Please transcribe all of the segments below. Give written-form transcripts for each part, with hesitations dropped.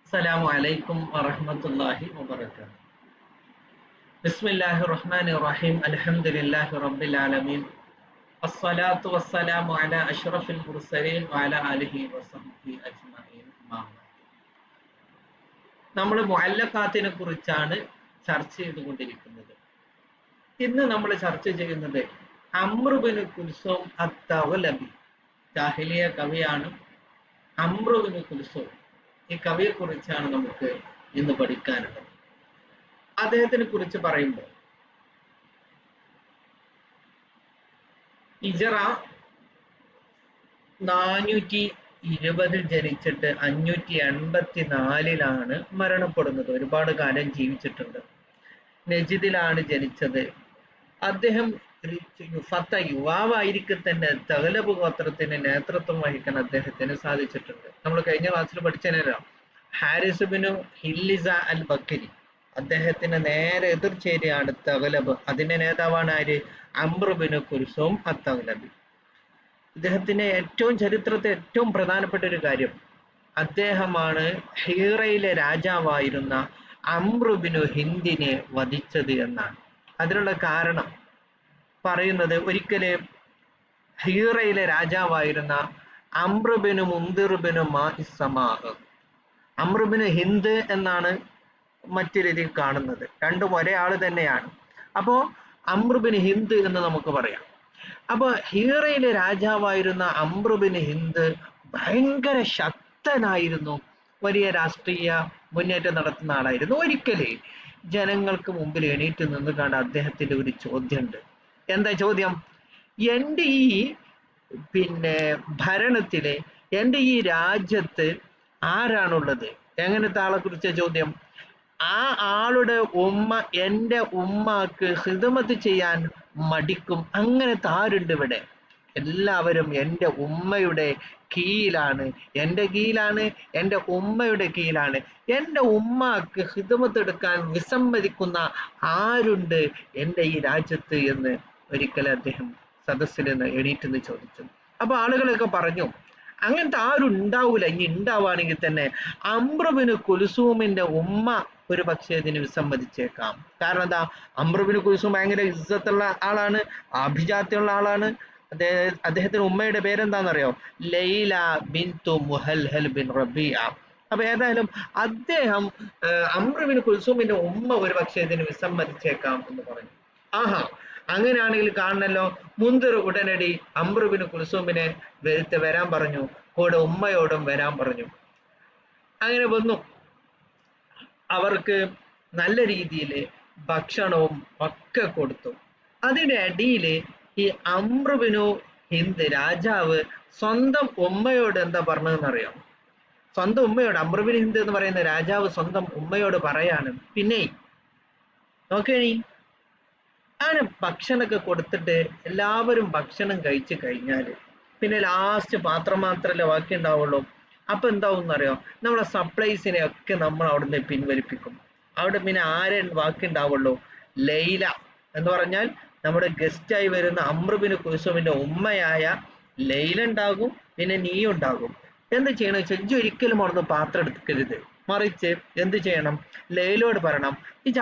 السلام عليكم ورحمة الله وبركاته. بسم الله الرحمن الرحيم. الحمد لله رب العالمين. الصلاة والسلام على أشرف المرسلين وعلى آله وصحبه أجمعين. നമ്മൾ മുഅല്ലഖാത്തിനെ കുറിച്ചാണ് ചർച്ച ചെയ്തുകൊണ്ടിരിക്കുന്നത്. ഇന്ന് നമ്മൾ ചർച്ച ചെയ്യുന്നത് അംർ ഇബ്നു കുൽസൂം അത്ത്-തഗ്ലബി, ജാഹിലിയ കവിയാണ്. അംർ ഇബ്നു കുൽസൂം, ഈ കവിയെ കുറിച്ചാണ് നമുക്ക് ഇന്ന് പഠിക്കാനുള്ളത്. അദ്ദേഹത്തിനെ കുറിച്ച് പറയുമ്പോൾ ഹിജ്റ 420 ജനിച്ചിട്ട് 584 മരണപ്പെടുന്നത്. ഒരുപാട് കാലം ജീവിച്ചിട്ടുണ്ട്. നജിദിലാണ് ജനിച്ചത്. അദ്ദേഹം യുവാവായിരിക്കെ തന്നെ തഗ്ലബ് ഗോത്രത്തിന് നേതൃത്വം വഹിക്കാൻ അദ്ദേഹത്തിന് സാധിച്ചിട്ടുണ്ട്. നമ്മൾ കഴിഞ്ഞ ക്ലാസ്സിൽ പഠിച്ചതിനല്ലോ ഹാരിസ് ഇബ്നു ഹില്ലിസ അൽ ബക്കരി, അദ്ദേഹത്തിന് നേരെ എതിർചേരിയാണ് തഗ്ലബ്. അതിന്റെ നേതാവാണ് ആര്? അംർ ഇബ്നു കുൽസൂം അത്ത്-തഗ്ലബി. ഇദ്ദേഹത്തിന്റെ ചരിത്രത്തെ ഏറ്റവും പ്രധാനപ്പെട്ട ഒരു കാര്യം, അദ്ദേഹമാണ് ഹീറയിലെ രാജാവായിരുന്ന അംർ ഇബ്നു ഹിന്ദിനെ വധിച്ചത് എന്നാണ്. അതിനുള്ള കാരണം പറയുന്നത്, ഒരിക്കല് ഹീറയിലെ രാജാവായിരുന്ന അംർ ഇബ്നു മുൻദിർ ഇബ്നു മാഇസ്സമാഹ്, അംർ ഇബ്നു ഹിന്ദ് എന്നാണ് മറ്റു രീതിയിൽ കാണുന്നത്. രണ്ടും ഒരേ ആള് തന്നെയാണ്. അപ്പോ അംർ ഇബ്നു ഹിന്ദ് എന്ന് നമുക്ക് പറയാം. അപ്പൊ ഹീറയിലെ രാജാവായിരുന്ന അംർ ഇബ്നു ഹിന്ദ് ഭയങ്കര ശക്തനായിരുന്നു, വലിയ രാഷ്ട്രീയ മുന്നേറ്റം നടത്തുന്ന ആളായിരുന്നു. ഒരിക്കല് ജനങ്ങൾക്ക് മുമ്പിൽ എണീറ്റ് നിന്ന് കണ്ട അദ്ദേഹത്തിന്റെ ഒരു ചോദ്യമുണ്ട്. എന്താ ചോദ്യം? എൻ്റെ ഈ ഭരണത്തില്, എൻ്റെ ഈ രാജ്യത്ത് ആരാണുള്ളത്? എങ്ങനത്തെ ആളെ കുറിച്ച ചോദ്യം? ആ ആളുടെ ഉമ്മ എൻ്റെ ഉമ്മാക്ക് ഖിദ്മത്ത് ചെയ്യാൻ മടിക്കും, അങ്ങനത്തെ ആരുണ്ട് ഇവിടെ? എല്ലാവരും എൻ്റെ ഉമ്മയുടെ കീഴിലാണ്, എൻ്റെ കീഴിലാണ്, എൻ്റെ ഉമ്മയുടെ കീഴിലാണ്. എൻ്റെ ഉമ്മാക്ക് ഖിദ്മത്ത് എടുക്കാൻ വിസമ്മതിക്കുന്ന ആരുണ്ട് എൻ്റെ ഈ രാജ്യത്ത് എന്ന് ഒരിക്കൽ അദ്ദേഹം സദസ്സിൽ നിന്ന് എണീറ്റെന്ന് ചോദിച്ചു. അപ്പൊ ആളുകളൊക്കെ പറഞ്ഞു, അങ്ങനത്തെ ആരും ഉണ്ടാവൂല. ഇനി ഉണ്ടാവുകയാണെങ്കിൽ തന്നെ അംർ ഇബ്നു കുൽസൂമിന്റെ ഉമ്മ ഒരു പക്ഷേ ഇതിന് വിസമ്മതിച്ചേക്കാം. കാരണം എന്താ? അംർ ഇബ്നു കുൽസൂം ഭയങ്കര ഇസ്സത്തുള്ള ആളാണ്, അഭിജാത്യമുള്ള ആളാണ്. അദ്ദേഹത്തിന്റെ ഉമ്മയുടെ പേരെന്താണെന്നറിയോ? ലൈല ബിൻതു മുഹൽഹൽ ബിൻ റബീഅ. അപ്പൊ ഏതായാലും അദ്ദേഹം അംർ ഇബ്നു കുൽസൂമിന്റെ ഉമ്മ ഒരു പക്ഷേ ഇതിന് വിസമ്മതിച്ചേക്കാം എന്ന് പറഞ്ഞു. ആഹാ, അങ്ങനെയാണെങ്കിൽ കാണണല്ലോ. മുൻദിർ ഉടനടി അംർ ഇബ്നു കുൽസൂമിനെ വരാൻ പറഞ്ഞു, കൂടെ ഉമ്മയോടും വരാൻ പറഞ്ഞു. അങ്ങനെ വന്നു. അവർക്ക് നല്ല രീതിയിൽ ഭക്ഷണവും ഒക്കെ കൊടുത്തു. അതിനിടയില് ഈ അംർ ഇബ്നു ഹിന്ദ് രാജാവ് സ്വന്തം ഉമ്മയോട് എന്താ പറഞ്ഞതെന്നറിയാം? സ്വന്തം ഉമ്മയോട് അംർ ഇബ്നു ഹിന്ദ് എന്ന് പറയുന്ന രാജാവ് സ്വന്തം ഉമ്മയോട് പറയാണ്, പിന്നെ നോക്കേണി, അങ്ങനെ ഭക്ഷണമൊക്കെ കൊടുത്തിട്ട് എല്ലാവരും ഭക്ഷണം കഴിച്ചു കഴിഞ്ഞാല് പിന്നെ ലാസ്റ്റ് പാത്രം മാത്രമല്ലേ ബാക്കി ഉണ്ടാവുള്ളൂ. അപ്പൊ എന്താവും എന്നറിയോ? നമ്മളെ സപ്ലൈസിനെ ഒക്കെ നമ്മൾ അവിടുന്ന് പിൻവലിപ്പിക്കും. അവിടെ പിന്നെ ആരെ ബാക്കി ഉണ്ടാവുള്ളൂ? ലൈല എന്ന് പറഞ്ഞാൽ നമ്മുടെ ഗസ്റ്റായി വരുന്ന അംർ ഇബ്നു കുൽസൂമിന്റെ ഉമ്മയായ ലൈല ഉണ്ടാകും, പിന്നെ നീ ഉണ്ടാകും. എന്ത് ചെയ്യണം വെച്ചാൽ ഒരിക്കലും അവിടുന്ന് പാത്രം എടുക്കരുത്. മറിച്ച് എന്ത് ചെയ്യണം? ലൈലയോട് പറയണം,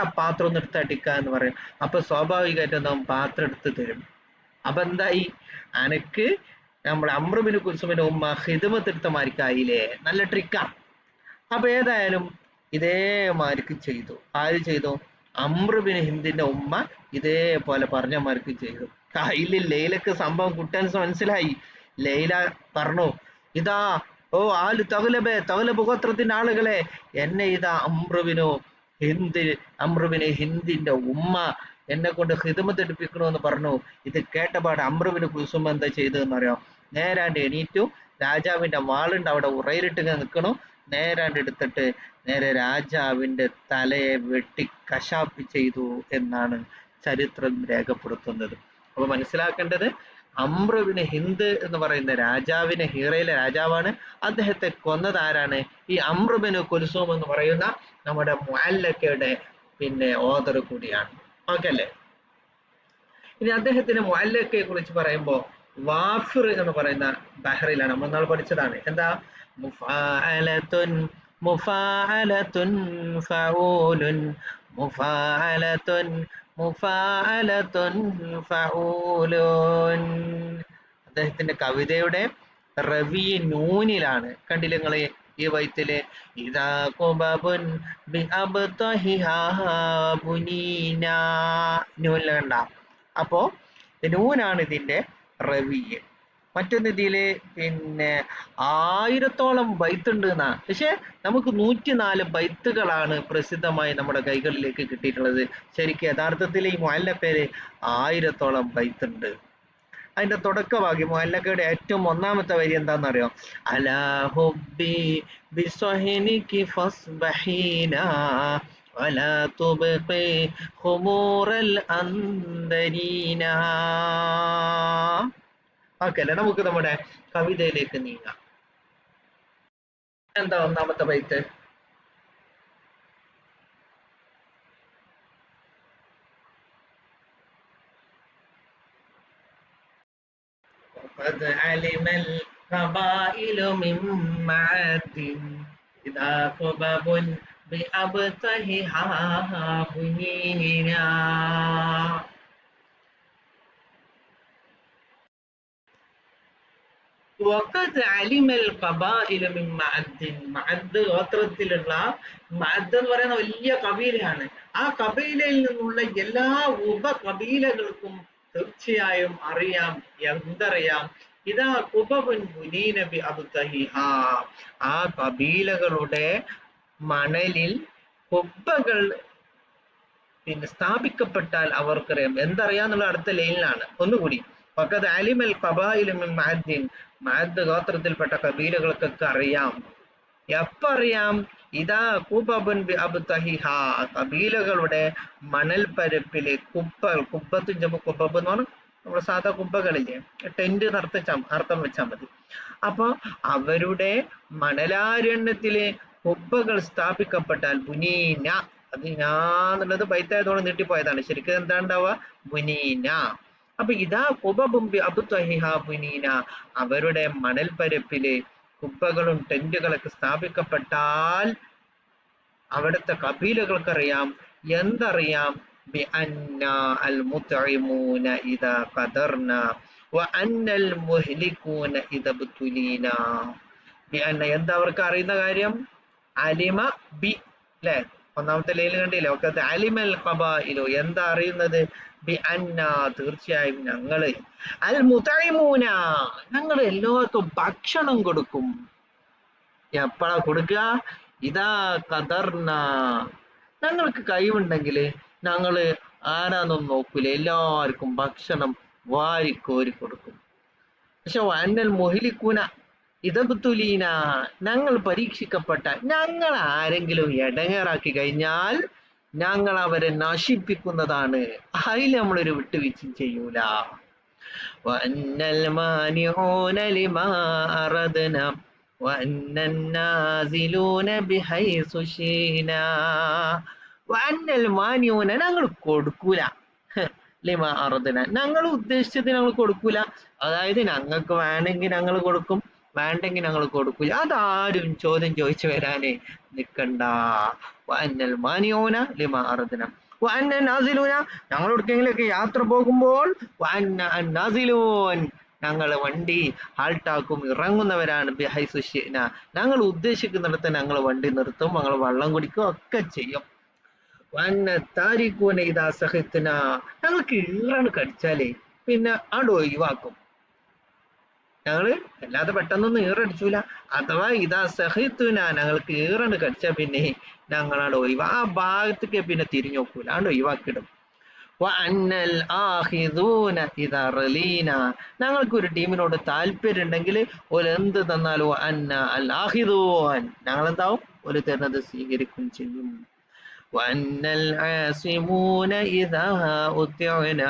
ആ പാത്രം ഒന്ന് എടുത്തടിക്ക എന്ന് പറയും. അപ്പൊ സ്വാഭാവികമായിട്ടും നാം പാത്രം എടുത്ത് തരും. അപ്പൊ എന്തായി? അനക്ക് നമ്മുടെ അംർ ഇബ്നു കുൽസൂമിന്റെ ഉമ്മ ഖിദ്മത്ത് എടുത്ത മാരിക്കായില്ലേ? നല്ല ട്രിക്കാ. അപ്പൊ ഏതായാലും ഇതേമാരിക്ക് ചെയ്തു. ആര് ചെയ്തു? അംർ ഇബ്നു ഹിന്ദിന്റെ ഉമ്മ ഇതേപോലെ പറഞ്ഞ മാരിക്ക് ചെയ്തു. കയ്യില് ലൈലക്ക് സംഭവം കുട്ടൻസ് മനസ്സിലായി. ലൈല പറഞ്ഞു, ഇതാ, ഓ ആല് തഗ്ലബ്, തഗ്ലബ് ഗോത്രത്തിന്റെ ആളുകളെ, എന്നെ ഇതാ അംർ ഇബ്നു ഹിന്ദിന്റെ ഉമ്മ എന്നെ കൊണ്ട് ഖിദ്മത്ത് എടുപ്പിക്കണമെന്ന് പറഞ്ഞു. ഇത് കേട്ടപാട് അംർ ഇബ്നു കുൽസൂം എന്താ ചെയ്തതെന്നറിയോ? നേരാണ്ട് എണീറ്റു. രാജാവിന്റെ വാളുണ്ട് അവിടെ ഉറയിലിട്ട് നിൽക്കണു. നേരാണ്ട് എടുത്തിട്ട് നേരെ രാജാവിന്റെ തലയെ വെട്ടി കശാപ്പ് ചെയ്തു എന്നാണ് ചരിത്രം രേഖപ്പെടുത്തുന്നത്. അപ്പൊ മനസ്സിലാക്കേണ്ടത്, അംർ ഇബ്നു ഹിന്ദ് എന്ന് പറയുന്ന രാജാവിനെ, ഹീറയിലെ രാജാവാണ്, അദ്ദേഹത്തെ കൊന്നത് ആരാണ്? ഈ അംർ ഇബ്നു കുൽസൂം എന്ന് പറയുന്ന നമ്മുടെ മുഅല്ലഖയുടെ ഓദർ കൂടിയാണ്. ഓക്കെ അല്ലേ? ഇനി അദ്ദേഹത്തിന്റെ മുഅല്ലഖയെ കുറിച്ച് പറയുമ്പോൾ വാഫിർ എന്ന് പറയുന്ന ബഹറിലാണ്. നമ്മൾ നാളെ പഠിച്ചതാണ്. എന്താ? മുഫാഅലത്തുൻ മുഫാഅലത്തുൻ ഫഊലുൻ മുഫാഅലത്തുൻ മുഫാഅലത്തുൻ ഫഊലുൻ. അദ്ദേഹത്തിന്റെ കവിതയുടെ റവി നൂനിലാണ്. കണ്ടില്ലേ നിങ്ങള് ഈ വൈത്തില് ഇദാ ഖുബബുൻ ബി അബ്തഹിഹാ ബുനീനാ നൂനില് കണ്ട. അപ്പോ നൂനാണ് ഇതിന്റെ റവി. മറ്റൊന്ന് ഇതില് പിന്നെ 1000-ഓളം ബൈത്തുണ്ട് എന്നാ. പക്ഷെ നമുക്ക് 104 ബൈത്തുകളാണ് പ്രസിദ്ധമായി നമ്മുടെ കൈകളിലേക്ക് കിട്ടിയിട്ടുള്ളത്. ശരിക്കും യഥാർത്ഥത്തിൽ ഈ മുഅല്ലഫയില് 1000-ഓളം ബൈത്തുണ്ട്. അതിന്റെ തുടക്കഭാഗ്യം മുഅല്ലഖയുടെ ഏറ്റവും ഒന്നാമത്തെ വരി എന്താണെന്നറിയോ? അലാ ഹുബ്ബി ബിസ്വഹിനികി ഫസ്ബഹീനാ വലാ തുബ്ഖി ഖുമൂറൽ അൻദരീനാ. ഓക്കെ അല്ലേ? നമുക്ക് നമ്മുടെ കവിതയിലേക്ക് നീങ്ങാം. എന്താ ഒന്നാമത്തെ ബൈത്ത്? وقد علم القبائل من معد إذا خبب بأبطهها بنينا. വഖദ് അലിമൽ ഖബായിലു മിൻ മഅദ്. മഅദ് ഗോത്രത്തിലുള്ള മഅദ് എന്ന് പറയുന്ന വലിയ കബീലയാണ്. ആ കബീലയിൽ നിന്നുള്ള എല്ലാ ഉപകബീലകൾക്കും തീർച്ചയായും അറിയാം. എന്തറിയാം? ഇതാ ഖുബബുൻ ബുനീന ബി അബ്തഹിഹാ. ആ കബീലകളുടെ മണലിൽ കുബ്ബകൾ പിന്നെ സ്ഥാപിക്കപ്പെട്ടാൽ അവർക്കറിയാം. എന്തറിയാന്നുള്ള അടുത്ത ലൈനിലാണ്. ഒന്നുകൂടി വഖദ് അലിമൽ ഖബായിലു മിൻ മഅദ്ദിൻ. മഅദ് ഗോത്രത്തിൽപ്പെട്ട കബീലകൾക്കൊക്കെ അറിയാം. എപ്പറിയാം? ഇതാ ഖുബബുൻ ബി അബ്തഹിഹാ. കബീലകളുടെ മണൽ പരപ്പില് കുബ്ബകൾ, കുബ്ബത്തും ജമു കുബ്ബബ് എന്ന് പറഞ്ഞാൽ നമ്മുടെ സാധാ കുബ്ബകളില്ലേ, ടെന്റ് അർത്ഥം വെച്ചാൽ മതി. അപ്പൊ അവരുടെ മണലാരണ്യത്തിലെ കുബ്ബകൾ സ്ഥാപിക്കപ്പെട്ടാൽ ബുനീന, അത് ഞാന്നുള്ളത് ബൈത്തായതോടെ നീട്ടിപ്പോയതാണ്. ശരിക്കും എന്താ ഉണ്ടാവുക? ബുനീന. അപ്പൊ ഇതാ ഖുബബുൻ ബി അബ്തഹിഹാ ബുനീന. അവരുടെ മണൽ പരപ്പില് കുബ്ബകളും ടെന്റുകളൊക്കെ സ്ഥാപിക്കപ്പെട്ടാൽ അവിടുത്തെ കബീലകൾക്കറിയാം. എന്തറിയാം? ബി അന്ന അൽ മുത്ഇമൂന ഇദാ ഖദർന വ അന്നൽ മുഹ്ലികൂന ഇദാ ബുതുലീന. ബി അന്ന, എന്താ അവർക്ക് അറിയുന്ന കാര്യം? അലിമ ബി, അല്ലെ? ഒന്നാമത്തെ ലൈനിൽ കണ്ടില്ലേ? ഒക്കെ അലിമൽ ഖബായിലു. എന്താ അറിയുന്നത്? ബി അന്ന, തീർച്ചയായും ഞങ്ങള്, അൽ മുതഇമൂന, ഞങ്ങൾ എല്ലാവർക്കും ഭക്ഷണം കൊടുക്കും. എപ്പോഴാ കൊടുക്കുക? ഇതാ ഖദർന, ഞങ്ങൾക്ക് കഴിവുണ്ടെങ്കിൽ ഞങ്ങള് ആരാന്നൊന്നും നോക്കൂല, എല്ലാവർക്കും ഭക്ഷണം വാരിക്കോരി കൊടുക്കും. പക്ഷെ അന്നൽ മുഹ്ലികൂന ഇദബ്തുലീന, ഞങ്ങൾ പരീക്ഷിക്കപ്പെട്ടാൽ, ഞങ്ങൾ ആരെങ്കിലും ഇടങ്ങേറാക്കി കഴിഞ്ഞാൽ ഞങ്ങൾ അവരെ നശിപ്പിക്കുന്നതാണ്. അതിൽ നമ്മളൊരു വിട്ടുവീഴ്ചയും ചെയ്യൂല. വഅന്നൽ മാനിഊന ലിമാ അറദ്ന വഅന്നൻ നാസിലൂന ബിഹൈസു ശീനാ. വഅന്നൽ മാനിഊന, ഞങ്ങൾ കൊടുക്കൂല. ലിമാ അറദ്ന, ഞങ്ങൾ ഉദ്ദേശിച്ചത് ഞങ്ങൾ കൊടുക്കൂല. അതായത് ഞങ്ങൾക്ക് വേണമെങ്കിൽ ഞങ്ങൾ കൊടുക്കും, വേണ്ടെങ്കിൽ ഞങ്ങൾ കൊടുക്കൂല. അതാരും ചോദ്യം ചോദിച്ചു വരാനേ നിക്കണ്ട. വഅന്നൽ മാനിഊന ലിമാ അറദ്ന വഅന്ന നാസിലൂന, ഞങ്ങൾ എവിടേക്കെങ്കിലൊക്കെ യാത്ര പോകുമ്പോൾ വഅന്ന നാസിലൂൻ, ഞങ്ങൾ വണ്ടി ഹാൾട്ടാക്കും, ഇറങ്ങുന്നവരാണ്. ബിഹൈസു ശിഅ്ന, ഞങ്ങൾ ഉദ്ദേശിക്കുന്നിടത്ത് ഞങ്ങൾ വണ്ടി നിർത്തും, ഞങ്ങൾ വെള്ളം കുടിക്കും, ഒക്കെ ചെയ്യും. വഅന്ന താരിഖൂന ഇദാ സഖിത്ന, ഞങ്ങൾക്ക് ഈറാണ് കടിച്ചാലേ പിന്നെ അവിടെ ഒഴിവാക്കും. ഞങ്ങള് അല്ലാതെ പെട്ടെന്നൊന്നും ഈറടിച്ചൂല. അഥവാ ഇതാ സഹിത്തുന, ഞങ്ങൾക്ക് ഈറണ് കടിച്ചാൽ പിന്നെ ഞങ്ങളവിടെ ഒഴിവാ, ആ ഭാഗത്തേക്ക് പിന്നെ തിരിഞ്ഞു നോക്കൂല, അവിടെ ഒഴിവാക്കിയിടും. വഅന്നൽ ആഖിദൂന ഇദാ റലീന, ഞങ്ങൾക്ക് ഒരു ടീമിനോട് താല്പര്യം ഉണ്ടെങ്കിൽ ഒരു എന്ത് തന്നാലും അന്ന അൽ ആഖിദൂൻ, ഞങ്ങളെന്താവും? ഒരു തരുന്നത് സ്വീകരിക്കും ചെയ്യും. വഅന്നൽ ആസിമൂന ഇദാ ഉതിഅന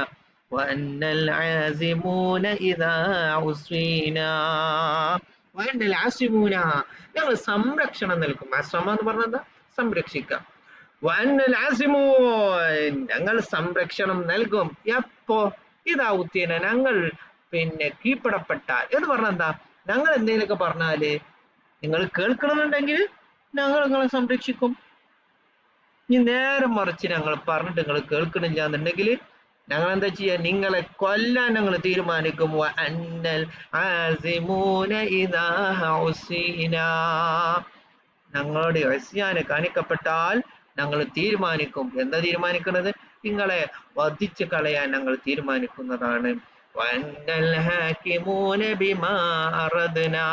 വഅന്നൽ ആസിമൂന ഇദാ ഉസ്വീന. വഅന്നൽ ആസിമൂന, ഞങ്ങൾ സംരക്ഷണം നൽകും. അസ്മ എന്ന് പറഞ്ഞാൽ എന്താ? സംരക്ഷിക്കാം. വഅന്നൽ ആസിമൂൻ, ഞങ്ങൾ സംരക്ഷണം നൽകും. എപ്പോ? ഇതാ ഉത്തീന, ഞങ്ങൾ പിന്നെ കീഴ്പ്പെടപ്പെട്ടാൽ. എന്ന് പറഞ്ഞാൽ എന്താ? ഞങ്ങൾ എന്തെങ്കിലുമൊക്കെ പറഞ്ഞാല് നിങ്ങൾ കേൾക്കണമെന്നുണ്ടെങ്കിൽ ഞങ്ങൾ നിങ്ങളെ സംരക്ഷിക്കും. ഇനി നേരെ മറിച്ച് ഞങ്ങൾ പറഞ്ഞിട്ട് നിങ്ങൾ കേൾക്കണില്ല എന്നുണ്ടെങ്കിൽ ഞങ്ങൾ എന്താ ചെയ്യാ, നിങ്ങളെ കൊല്ലാൻ ഞങ്ങൾ തീരുമാനിക്കും. അന്നൽ ആസിമൂന ഇദാ ഉസീനാ. ഞങ്ങളുടെ ഇസ്യാന് കാണിക്കപ്പെട്ടാൽ ഞങ്ങൾ തീരുമാനിക്കും. എന്താ തീരുമാനിക്കുന്നത്? നിങ്ങളെ വധിച്ചു കളയാൻ ഞങ്ങൾ തീരുമാനിക്കുന്നതാണ്. വഅന്നൽ ഹാകിമൂന ബിമാ അറദ്നാ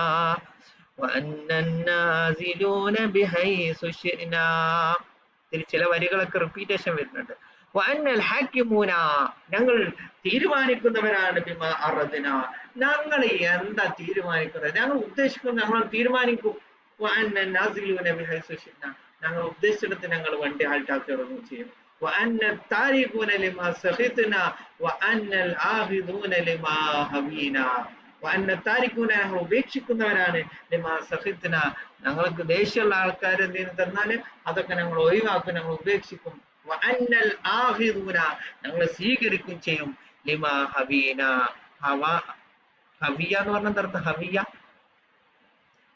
വഅന്നൻ നാസിലൂന ബിഹൈസു ശിഅ്നാ. ഇതിൽ ചില വരികളൊക്കെ റിപ്പീറ്റേഷൻ വരുന്നുണ്ട്. വഅന്നൽ ഹാകിമൂന, ഞങ്ങൾ തീരുമാനിക്കുന്നവരാണ്. ബിമാ അറദ്നാ, ഞങ്ങൾ എന്താ തീരുമാനിക്കുന്നത്, ഞങ്ങൾ ഉദ്ദേശിക്കുന്നത് ഞങ്ങൾ തീരുമാനിക്കും. വഅന്നൻ നാസിലൂന ബിഹൈസു ശിഅ്നാ, ഞങ്ങൾ ഉദ്ദേശിച്ചിടത്ത് ഞങ്ങൾ വണ്ടി ഹാൾട്ടാക്കി ഇറങ്ങും ചെയ്യും. വഅന്നൽ താരിഖൂന ലിമാ സഖിത്നാ വഅന്നൽ ആഖിദൂന ലിമാ ഹവീനാ. വഅന്നൽ താരിഖൂന, ഞങ്ങൾ ഉപേക്ഷിക്കുന്നവരാണ്. ലിമാ സഖിത്നാ, ഞങ്ങൾക്ക് ദേഷ്യമുള്ള ആൾക്കാർ എന്തെങ്കിലും തന്നാല് അതൊക്കെ ഞങ്ങൾ ഒഴിവാക്കും, ഞങ്ങൾ ഉപേക്ഷിക്കും. വഅന്നൽ ആഖിദൂന, ഞങ്ങൾ സ്വീകരിക്കും ചെയ്യും. ലിമാ ഹവീന, ഹവിയ എന്ന് പറഞ്ഞ അർത്ഥം ഹവിയ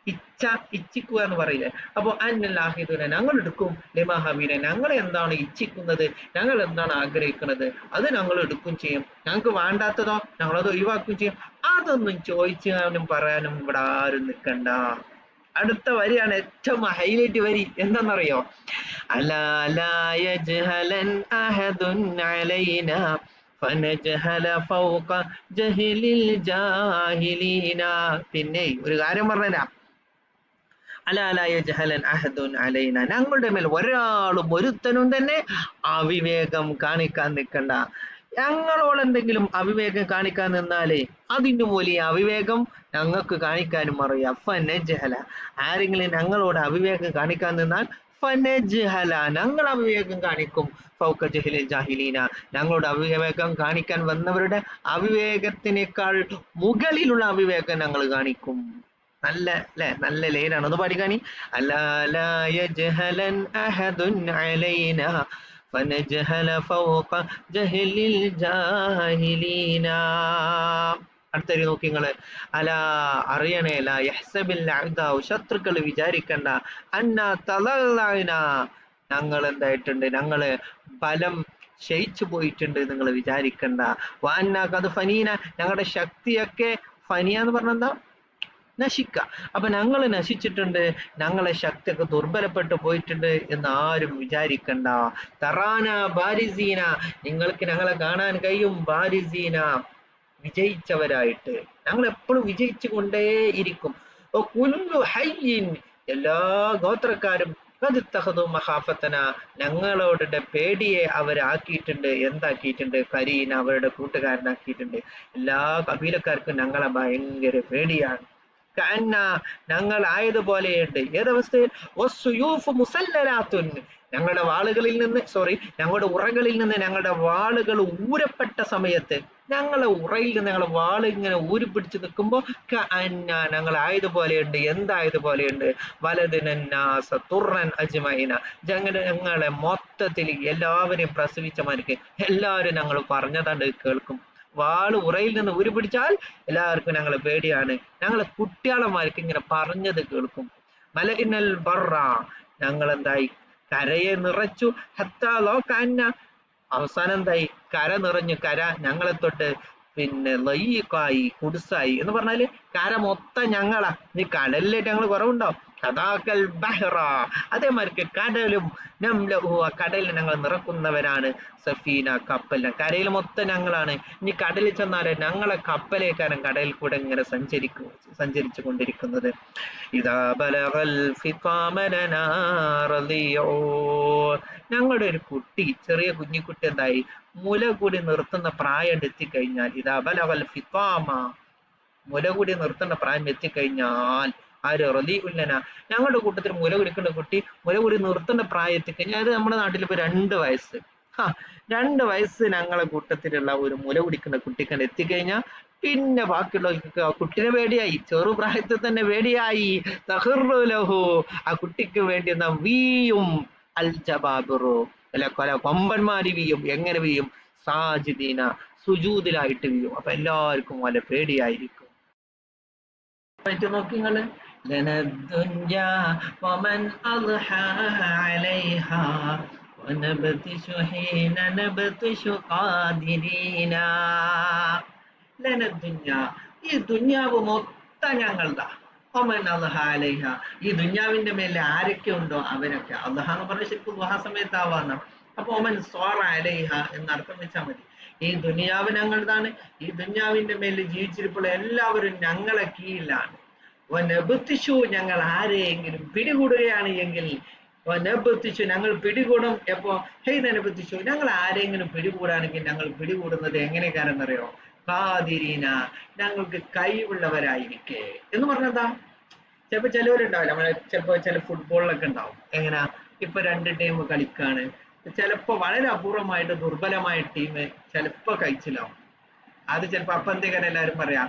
ഇച്ഛ, ഇച്ഛിക്കുക എന്ന് പറയില്ലേ. അപ്പൊ അന്നല്ലാഹിദുന, ഞങ്ങൾ എടുക്കും. ലിമാ ഹബീന, ഞങ്ങൾ എന്താണ് ഇച്ഛിക്കുന്നത്, ഞങ്ങൾ എന്താണ് ആഗ്രഹിക്കുന്നത് അത് ഞങ്ങൾ എടുക്കും ചെയ്യും. ഞങ്ങൾക്ക് വേണ്ടാത്തതോ ഞങ്ങളത് ഒഴിവാക്കും ചെയ്യും. അതൊന്നും ചോദിച്ചാനും പറയാനും ഇവിടെ ആരും നിൽക്കണ്ട. അടുത്ത വരിയാണ് ഏറ്റവും ഹൈലൈറ്റ് വരി. എന്താണെന്നറിയോ? അലാ ലാ യജ്ഹലൻ അഹദുൻ അലൈനാ ഫനജ്ഹല ഫൗക ജഹ്ലിൽ ജാഹിലീന. പിന്നെ ഒരു കാര്യം പറഞ്ഞുതരാം. ഞങ്ങളുടെ മേൽ ഒരാളും ഒരുത്തനും തന്നെ അവിവേകം കാണിക്കാൻ നിൽക്കണ്ട. ഞങ്ങളോട് എന്തെങ്കിലും അവിവേകം കാണിക്കാൻ നിന്നാലേ അതിന് വലിയ അവിവേകം ഞങ്ങൾക്ക് കാണിക്കാനും അറിയാം. ഫനജ്ഹല, ആരെങ്കിലും ഞങ്ങളോട് അവിവേകം കാണിക്കാൻ നിന്നാൽ ഫനജ്ഹല, ഞങ്ങൾ അവിവേകം കാണിക്കും. ഫൗക ജഹ്ലിൽ ജാഹിലീന, ഞങ്ങളോട് അവിവേകം കാണിക്കാൻ വന്നവരുടെ അവിവേകത്തിനേക്കാൾ മുകളിലുള്ള അവിവേകം ഞങ്ങൾ കാണിക്കും. നല്ല അല്ലെ, നല്ല ലൈനാണ്. ഒന്ന് പാടിക്കാണി. അലാ ലാ യജ്ഹലൻ അഹദുൻ അലൈനാ ഫനജ്ഹല ഫൗക ജഹ്ലിൽ ജാഹിലീന. അടുത്ത വരി നോക്കി നിങ്ങള്. അലാ, അറിയണേ, ലാ യഹ്സബിൽ അഅദാഉ, ശത്രുക്കൾ വിചാരിക്കണ്ട, അന്നാ തളഅന, ഞങ്ങൾ എന്തായിട്ടുണ്ട്, ഞങ്ങള് ബലം ക്ഷയിച്ചു പോയിട്ടുണ്ട് നിങ്ങൾ വിചാരിക്കണ്ട. വഅന്നാ ഖദ് ഫനീന, ഞങ്ങളുടെ ശക്തിയൊക്കെ, ഫനിയ എന്ന് പറഞ്ഞെന്താ, നശിക്ക. അപ്പൊ ഞങ്ങൾ നശിച്ചിട്ടുണ്ട്, ഞങ്ങളെ ശക്തിയൊക്കെ ദുർബലപ്പെട്ടു പോയിട്ടുണ്ട് എന്ന് ആരും വിചാരിക്കണ്ട. തറാന ബാരിസീന, നിങ്ങൾക്ക് ഞങ്ങളെ കാണാൻ കഴിയും. ബാരിസീന, വിജയിച്ചവരായിട്ട്. ഞങ്ങൾ എപ്പോഴും വിജയിച്ചു കൊണ്ടേ ഇരിക്കും. കുല്ലു ഹയ്യിൻ, എല്ലാ ഗോത്രക്കാരും മഹാഫത്തന, ഞങ്ങളോടെ പേടിയെ അവരാക്കിയിട്ടുണ്ട്. എന്താക്കിയിട്ടുണ്ട്? കരീന, അവരുടെ കൂട്ടുകാരനാക്കിയിട്ടുണ്ട്. എല്ലാ കബീലക്കാർക്കും ഞങ്ങളെ ഭയങ്കര പേടിയാണ്. കഅന്ന, ഞങ്ങൾ ആയതുപോലെയുണ്ട്. ഏതവസ്ഥയിൽ? വസ്സുയൂഫ് മുസല്ലലാത്തുൻ, ഞങ്ങളുടെ വാളുകളിൽ നിന്ന്, ഞങ്ങളുടെ ഉറകളിൽ നിന്ന് ഞങ്ങളുടെ വാളുകൾ ഊരപ്പെട്ട സമയത്ത്, ഞങ്ങളെ ഉറയിൽ നിന്ന് ഞങ്ങളെ വാള് ഇങ്ങനെ ഊരിപ്പിടിച്ച് നിൽക്കുമ്പോൾ കഅന്ന, ഞങ്ങൾ ആയതുപോലെയുണ്ട്. എന്തായതുപോലെയുണ്ട്? വലദിനന്നാസ തുറൻ അജ്മൈന, ഞങ്ങളെ മൊത്തത്തിൽ എല്ലാവരെയും പ്രസവിച്ച മാതിരിക്ക് എല്ലാവരും ഞങ്ങൾ പറഞ്ഞതാണ്ട് കേൾക്കും. വാള് ഉറയിൽ നിന്ന് ഊരി പിടിച്ചാൽ എല്ലാവർക്കും ഞങ്ങളെ പേടിയാണ്. ഞങ്ങളെ കുട്ടികളമാർക്ക് ഇങ്ങനെ പറഞ്ഞത് കേൾക്കും. മലഇനൽ ബറ, ഞങ്ങൾ എന്തായി? കരയെ നിറച്ചു. ഹത്താ ലോകഅന്ന, അവസാനം എന്തായി? കര നിറഞ്ഞു. കര ഞങ്ങളെ തൊട്ട് പിന്നെ ലയ്യക്കായി, കുടുസായി എന്ന് പറഞ്ഞാല് കര മൊത്തം ഞങ്ങളാ. നീ കടലിലേറ്റ് ഞങ്ങൾ കുറവുണ്ടോ? കഥാക്കൽ ബഹ്റ, അതേമാതിരിക്ക് കടലും നംലഹു, കടലിൽ ഞങ്ങൾ നിറക്കുന്നവരാണ്. സഫീന, കപ്പലിന് കരയിൽ മൊത്തം ഞങ്ങളാണ്. ഇനി കടലിൽ ചെന്നാല് ഞങ്ങളെ കപ്പലേക്കാരം കടലിൽ കൂടെ ഇങ്ങനെ സഞ്ചരിച്ചു കൊണ്ടിരിക്കുന്നത്. ഇദാ ബലഗൽ ഫിഖാമ ലനാ റളിഊ, ഞങ്ങളുടെ ഒരു കുട്ടി, ചെറിയ കുഞ്ഞിക്കുട്ടി എന്തായി? മുല കൂടി നിർത്തുന്ന പ്രായം എത്തിക്കഴിഞ്ഞാൽ, ഇദാ ബലഗൽ ഫിഖാമ, മുല കൂടി നിർത്തുന്ന പ്രായം എത്തിക്കഴിഞ്ഞാൽ, ആര്? റളിഉല്ലന, ഞങ്ങളുടെ കൂട്ടത്തിൽ മുല കുടിക്കുന്ന കുട്ടി മുല കൂടി നിർത്തുന്ന പ്രായം എത്തിക്കഴിഞ്ഞാൽ, അത് നമ്മുടെ നാട്ടിൽ ഇപ്പൊ 2 വയസ്സ്. 2 വയസ്സ് ഞങ്ങളെ കൂട്ടത്തിലുള്ള ഒരു മുല കുടിക്കുന്ന കുട്ടിക്ക് എത്തിക്കഴിഞ്ഞാൽ പിന്നെ ബാക്കിയുള്ളവർക്ക് ആ കുട്ടിനെ പേടിയായി. ചെറുപ്രായത്തിൽ തന്നെ പേടിയായി. തഖിറു ലഹു, ആ കുട്ടിക്ക് വേണ്ടി നാം വീയും. അൽ ജബാബിറു, കൊല കൊമ്പന്മാര് വീയും. എങ്ങനെ വീയും? സാജിദീന, സുജൂദിലായിട്ട് വീയും. അപ്പൊ എല്ലാവർക്കും വളരെ പേടിയായിരിക്കും. നോക്കി നിങ്ങള്, لنا الدنيا ومن أضحى عليها ونبتش حين نبتش قادرين لنا الدنيا ഈ ദുന്യാവ് മൊത്തം ഞങ്ങളുടെ ഒമൻ അള്ളഹ അലൈഹ ഈ ദുന്യാവിന്റെ മേലെ ആരൊക്കെ ഉണ്ടോ അവരൊക്കെ അള്ളഹ എന്ന് പറഞ്ഞ ശരിക്കും ദുഹാ സമയത്താവാന്ന അപ്പൊ ഒമൻ സ്വാറ അലൈഹ എന്നർത്ഥം വെച്ചാൽ മതി ഈ ദുനിയാവ് ഞങ്ങളുടെതാണ് ഈ ദുന്യാവിന്റെ മേലിൽ ജീവിച്ചിരിപ്പോൾ എല്ലാവരും ഞങ്ങളെ കീഴിലാണ് വനബത്തിച്ചു ഞങ്ങൾ ആരെയെങ്കിലും പിടികൂടുകയാണ് എങ്കിൽ വനബത്തിച്ചു ഞങ്ങൾ പിടികൂടും എപ്പോ ഹെയ്തനുബത്തിച്ചു ഞങ്ങൾ ആരെങ്കിലും പിടികൂടാണെങ്കിൽ ഞങ്ങൾ പിടികൂടുന്നത് എങ്ങനെയൊക്കെയാണെന്നറിയോ ഖാദിരീന ഞങ്ങൾക്ക് കഴിവുള്ളവരായിരിക്കെ എന്ന് പറഞ്ഞതാ ചിലപ്പോ ചിലവരുണ്ടാവില്ല നമ്മളെ ചിലപ്പോ ചില ഫുട്ബോളിലൊക്കെ ഉണ്ടാവും എങ്ങനാ ഇപ്പൊ 2 ടീം കളിക്കാണ് ചിലപ്പോ വളരെ അപൂർവമായിട്ട് ദുർബലമായ ടീം ചിലപ്പോ കഴിച്ചിലാവും അത് ചിലപ്പോ അപ്പൊ എന്തെങ്കിലും എല്ലാവരും പറയാ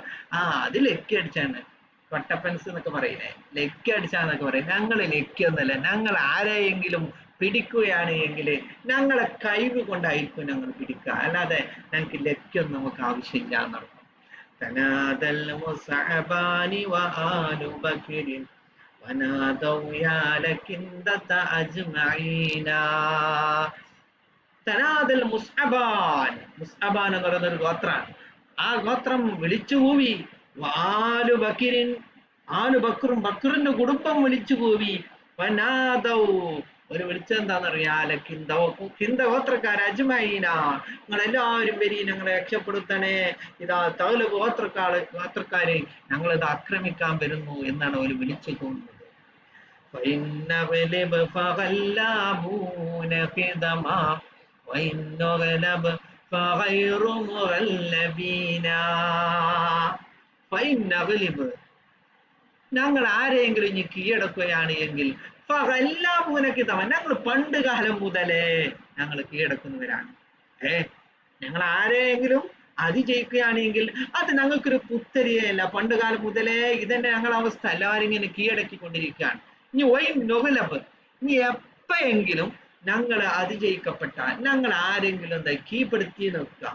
അത് ലക്കി അടിച്ചാണ് വട്ടപ്പൻസ് എന്നൊക്കെ പറയില്ലേ ലക്കി അടിച്ചാന്നൊക്കെ പറയും ഞങ്ങൾ ലക്കിയൊന്നല്ല ഞങ്ങൾ ആരെയെങ്കിലും പിടിക്കുകയാണ് എങ്കിൽ ഞങ്ങളെ കഴിവ് കൊണ്ടായിരിക്കും ഞങ്ങൾ പിടിക്കുക അല്ലാതെ ഞങ്ങൾക്ക് ലക്കിയൊന്നും നമുക്ക് ആവശ്യമില്ല എന്നർത്ഥം تنادى المصعبان وآل بكر ونادوا يا لكندة أجمعين തനാദൽ മുസ്അബാൻ മുസ്അബാൻ എന്ന് പറയുന്ന ഒരു ഗോത്രാണ് ആ ഗോത്രം വിളിച്ചു കൂവി ആലു ബക്കിരിൻ ആലു ബക്കറും ബക്കറിന്റെ കുടുംബം വിളിച്ചു കൂവി വനാദൗ ഒരു വിളിച്ചെന്താന്നറിയാല കിന്ത ഗോത്രക്കാർ അജ്മഈന നിങ്ങൾ എല്ലാവരും വരി ഞങ്ങളെ രക്ഷപ്പെടുത്തണേ ഇതാ തൗല ഗോത്രക്കാര് ഞങ്ങളിത് ആക്രമിക്കാൻ വരുന്നു എന്നാണ് അവർ വിളിച്ചു തോന്നുന്നത് فإن اغلب فغلابون قدما وإن نغلب فغير مغلبين فإن نغلب ഞങ്ങൾ ആരെയെങ്കിലും ഇനി കീഴടക്കുകയാണ് എങ്കിൽ ഫഗല്ലാബൂനകിതമ ഞങ്ങൾ പണ്ട് കാലം മുതലേ ഞങ്ങൾ കീഴടക്കുന്നവരാണ് ഞങ്ങൾ ആരെയെങ്കിലും അതിജയിക്കുകയാണെങ്കിൽ അത് ഞങ്ങൾക്കൊരു പുത്തരിയല്ല പണ്ട് കാലം മുതലേ ഇതന്നെ ഞങ്ങളുടെ അവസ്ഥ എല്ലാവരും ഇങ്ങനെ കീഴടക്കിക്കൊണ്ടിരിക്കുകയാണ് ഇനി നൊഹലബ് ഇനി എപ്പോഴെങ്കിലും ഞങ്ങൾ അതിജയിക്കപ്പെട്ടാൽ ഞങ്ങൾ ആരെങ്കിലും എന്താ കീഴ്പ്പെടുത്തി നിർത്തുക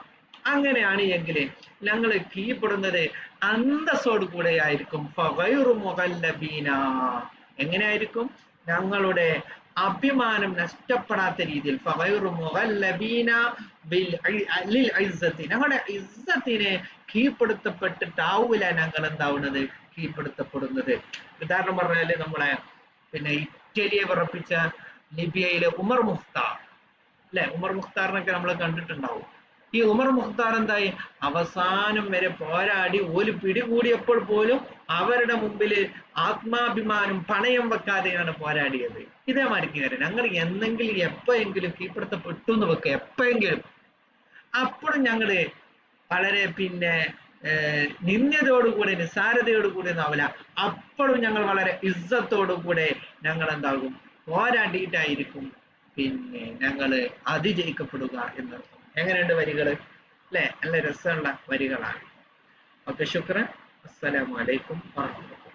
അങ്ങനെയാണ് എങ്കിൽ ഞങ്ങൾ കീഴ്പ്പെടുന്നത് അന്തസ്സോട് കൂടെ ആയിരിക്കും എങ്ങനെയായിരിക്കും ഞങ്ങളുടെ അഭിമാനം നഷ്ടപ്പെടാത്ത രീതിയിൽ ഞങ്ങളുടെ ഇസ്സത്തിനെ കീഴ്പ്പെടുത്തപ്പെട്ടിട്ടാവൂല ഞങ്ങൾ എന്താവുന്നത് കീഴ്പ്പെടുത്തപ്പെടുന്നത് ഉദാഹരണം പറഞ്ഞാല് നമ്മളെ പിന്നെ ഇറ്റലിയെ വിറപ്പിച്ച ലിബിയയിലെ ഉമർ മുഖ്താർ അല്ലെ ഉമർ മുഖ്താറിനൊക്കെ നമ്മൾ കണ്ടിട്ടുണ്ടാവും ഈ ഉമർ മുഖ്താർ എന്തായി അവസാനം വരെ പോരാടി ഒരു പിടികൂടിയപ്പോൾ പോലും അവരുടെ മുമ്പിൽ ആത്മാഭിമാനം പണയം വെക്കാതെയാണ് പോരാടിയത് ഇതേമാതിരിക്ക് കാര്യം ഞങ്ങൾ എന്തെങ്കിലും എപ്പോഴെങ്കിലും കീഴ്പ്പെടുത്തപ്പെട്ടു എന്ന് വെക്കുക എപ്പോഴെങ്കിലും അപ്പോഴും ഞങ്ങള് വളരെ പിന്നെ നിന്ദ്യതയോടുകൂടി നിസ്സാരതയോടുകൂടി ഒന്നാവില്ല അപ്പോഴും ഞങ്ങൾ വളരെ ഇസ്സത്തോടുകൂടെ ഞങ്ങൾ എന്താകും പോരാടിയിട്ടായിരിക്കും പിന്നെ ഞങ്ങള് അതിജയിക്കപ്പെടുക എന്നർത്ഥം എങ്ങനെയുണ്ട് വരികള് അല്ലെ നല്ല രസമുള്ള വരികളാണ് ഓക്കെ ശുക്രൻ അസ്സലാമു അലൈക്കും വറഹ്മത്തുള്ളാഹി